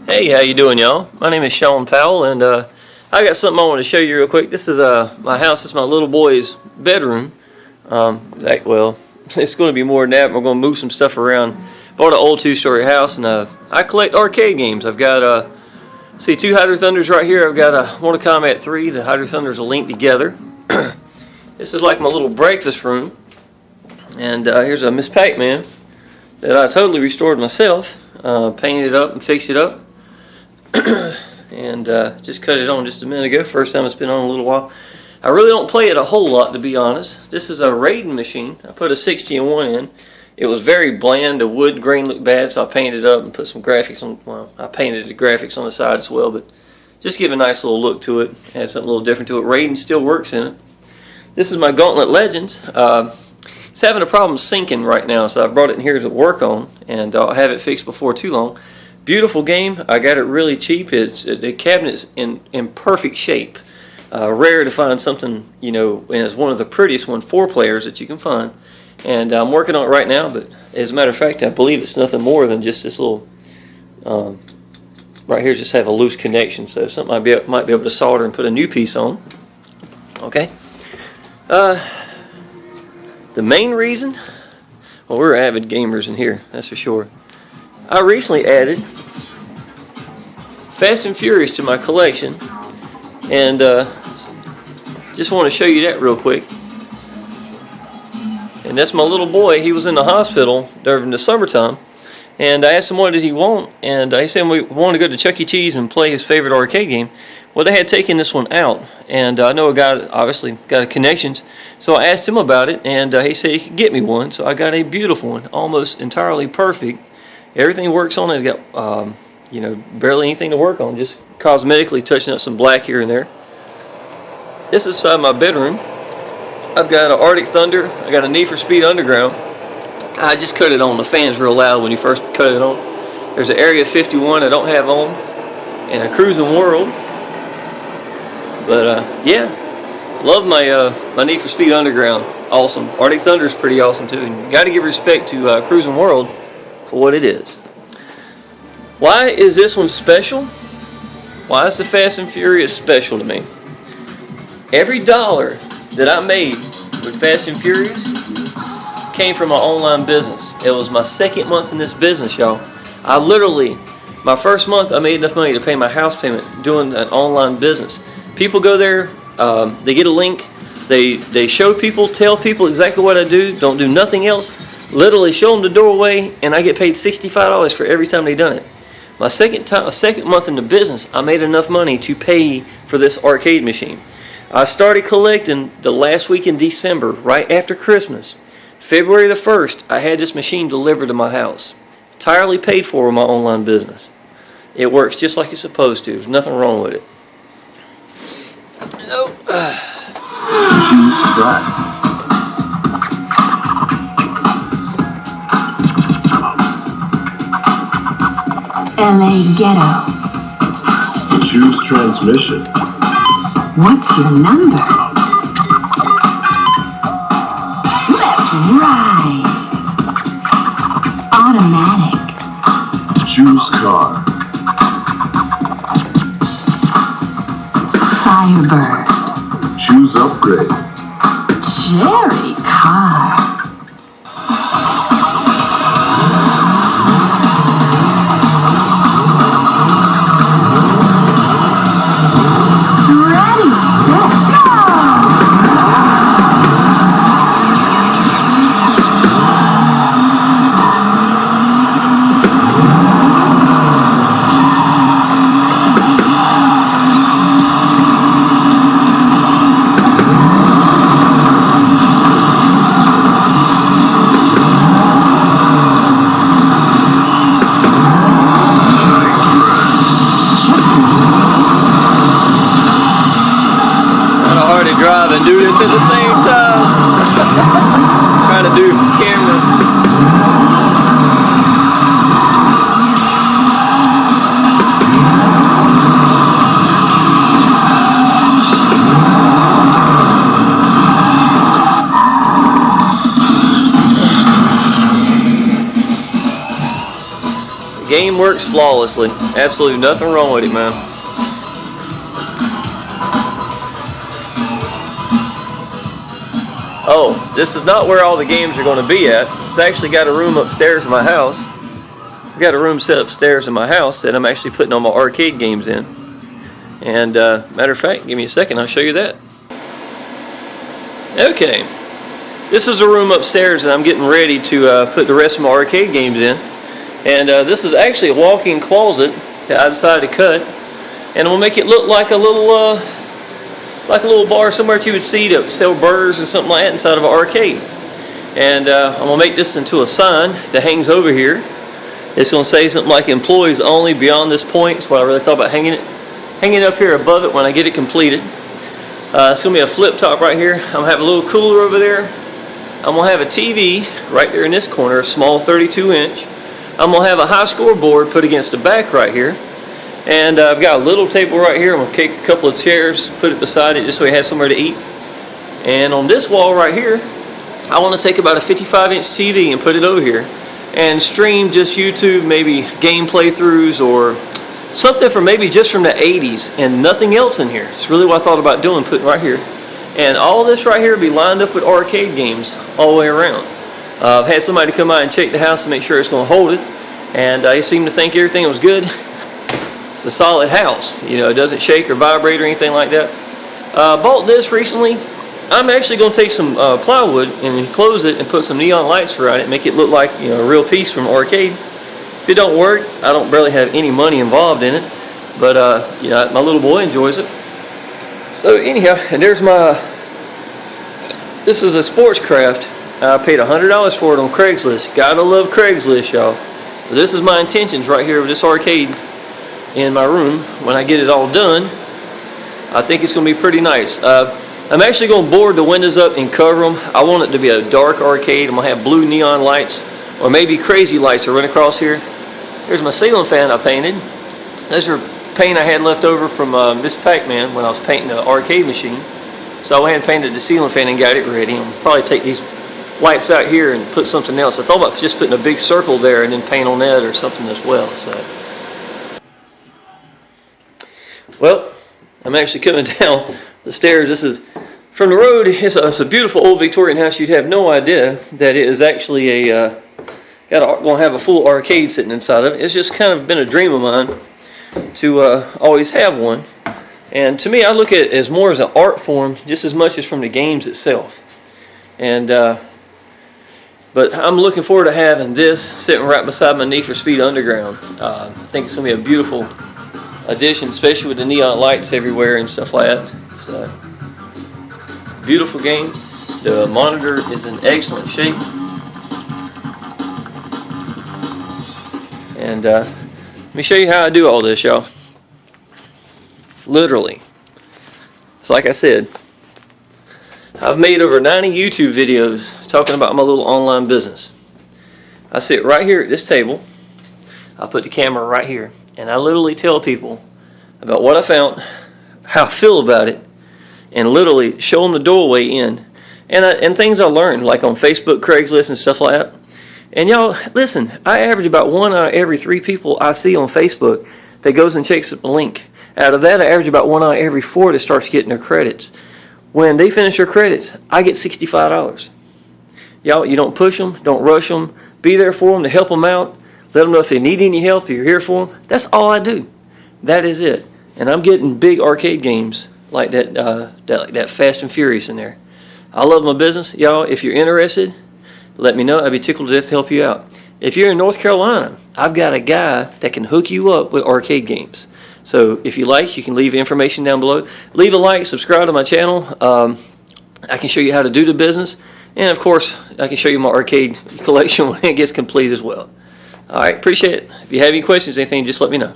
Hey, how you doing, y'all? My name is Sean Powell, and I got something I want to show you real quick. This is my house. It's my little boy's bedroom. Well, it's going to be more than that. We're going to move some stuff around. Bought an old two-story house, and I collect arcade games. I've got see, two Hydro Thunders right here. I've got a Mortal Kombat 3. The Hydro Thunders are linked together. This is like my little breakfast room, and here's a Miss Pac-Man that I totally restored myself. Painted it up and fixed it up. And just cut it on just a minute ago. First time it's been on in a little while. I really don't play it a whole lot, to be honest. This is a Raiden machine. I put a 60-in-1 in. It was very bland. The wood grain looked bad, so I painted it up and put some graphics on. Well, I painted the graphics on the side as well, but just give a nice little look to it. Add something a little different to it. Raiden still works in it. This is my Gauntlet Legends. It's having a problem syncing right now, so I brought it in here to work on, and I'll have it fixed before too long. Beautiful game. I got it really cheap. The cabinet's in perfect shape. Rare to find something, you know, and it's one of the prettiest 4-players that you can find. And I'm working on it right now, but as a matter of fact, I believe it's nothing more than just this little, right here just have a loose connection, so something I might be able to solder and put a new piece on. Okay. The main reason, well, we're avid gamers in here, that's for sure. I recently added Fast and Furious to my collection, and just want to show you that real quick. And that's my little boy. He was in the hospital during the summertime, and I asked him what did he want, and he said we want to go to Chuck E. Cheese and play his favorite arcade game. Well, they had taken this one out, and I know a guy obviously got connections, so I asked him about it, and he said he could get me one. So I got a beautiful one, almost entirely perfect. Everything works on it. It's got you know, barely anything to work on, just cosmetically touching up some black here and there. This is inside my bedroom. I've got an Arctic Thunder. I got a Need for Speed Underground. I just cut it on. The fan's real loud when you first cut it on. There's an Area 51 I don't have on, and a Cruis'n World. But yeah, love my Need for Speed Underground. Awesome. Arctic Thunder is pretty awesome too. And you got to give respect to Cruis'n World for what it is. Why is this one special? Why is the Fast and Furious special to me? Every dollar that I made with Fast and Furious came from my online business. It was my second month in this business, y'all. I literally, my first month, I made enough money to pay my house payment doing an online business. People go there, they get a link, they show people, tell people exactly what I do, don't do nothing else, literally show them the doorway, and I get paid $65 for every time they done it. My second month in the business, I made enough money to pay for this arcade machine. I started collecting the last week in December, right after Christmas. February the 1st, I had this machine delivered to my house. Entirely paid for with my online business. It works just like it's supposed to. There's nothing wrong with it. Nope. Choose track. LA Ghetto. Choose transmission. What's your number? Let's ride. Automatic. Choose car. Firebird. Choose upgrade. Cherry car. Drive and do this at the same time. Trying to do camera. game works flawlessly. Absolutely nothing wrong with it, man. Oh, this is not where all the games are going to be at. It's actually got a room upstairs in my house. I've got a room set upstairs in my house that I'm actually putting all my arcade games in. And matter of fact, give me a second, I'll show you that. Okay, this is a room upstairs that I'm getting ready to put the rest of my arcade games in. And this is actually a walk-in closet that I decided to cut, and we'll make it look like a little bar somewhere that you would see to sell burgers or something like that inside of an arcade. And I'm gonna make this into a sign that hangs over here. It's gonna say something like "Employees only beyond this point." That's what I really thought about hanging it up here above it when I get it completed. It's gonna be a flip top right here. I'm gonna have a little cooler over there. I'm gonna have a TV right there in this corner, a small 32-inch. I'm gonna have a high scoreboard put against the back right here. And I've got a little table right here. I'm going to take a couple of chairs, put it beside it just so we have somewhere to eat. And on this wall right here, I want to take about a 55-inch TV and put it over here and stream just YouTube, maybe game playthroughs or something from maybe just from the 80s and nothing else in here. It's really what I thought about doing, putting right here. And all this right here will be lined up with arcade games all the way around. I've had somebody come by and check the house to make sure it's going to hold it. And they seemed to think everything was good. It's a solid house, you know, it doesn't shake or vibrate or anything like that. Bought this recently. I'm actually going to take some plywood and enclose it and put some neon lights around it, make it look like, you know, a real piece from an arcade. If it don't work, I don't barely have any money involved in it, but you know, my little boy enjoys it. So anyhow, and there's this is a sports craft. I paid $100 for it on Craigslist. Gotta love Craigslist, y'all. So this is my intentions right here with this arcade in my room. When I get it all done, I think it's going to be pretty nice. I'm actually going to board the windows up and cover them. I want it to be a dark arcade. I'm going to have blue neon lights or maybe crazy lights that run across here. Here's my ceiling fan I painted. Those are paint I had left over from this Pac-Man when I was painting the arcade machine. So I went ahead and painted the ceiling fan and got it ready. I'll probably take these lights out here and put something else. I thought about just putting a big circle there and then paint on that or something as well. So, well, I'm actually coming down the stairs. This is from the road. It's a beautiful old Victorian house. You'd have no idea that it is actually going to have a full arcade sitting inside of it. It's just kind of been a dream of mine to always have one. And to me, I look at it as more as an art form just as much as from the games itself. And but I'm looking forward to having this sitting right beside my Need for Speed Underground. I think it's going to be a beautiful addition, especially with the neon lights everywhere and stuff like that. So, beautiful game. The monitor is in excellent shape. And let me show you how I do all this, y'all. Literally. It's like I said, I've made over 90 YouTube videos talking about my little online business. I sit right here at this table. I put the camera right here, and I literally tell people about what I found, how I feel about it, and literally show them the doorway in, and things I learned, like on Facebook, Craigslist, and stuff like that. And y'all, listen, I average about 1 out of every 3 people I see on Facebook that goes and checks the link. Out of that, I average about 1 out of every 4 that starts getting their credits. When they finish their credits, I get $65. Y'all, you don't push them, don't rush them. Be there for them to help them out. Let them know if they need any help, you're here for them. That's all I do. That is it. And I'm getting big arcade games like that Fast and Furious in there. I love my business. Y'all, if you're interested, let me know. I'd be tickled to death to help you out. If you're in North Carolina, I've got a guy that can hook you up with arcade games. So if you like, you can leave information down below. Leave a like, subscribe to my channel. I can show you how to do the business. And of course, I can show you my arcade collection when it gets complete as well. All right, appreciate it. If you have any questions, anything, just let me know.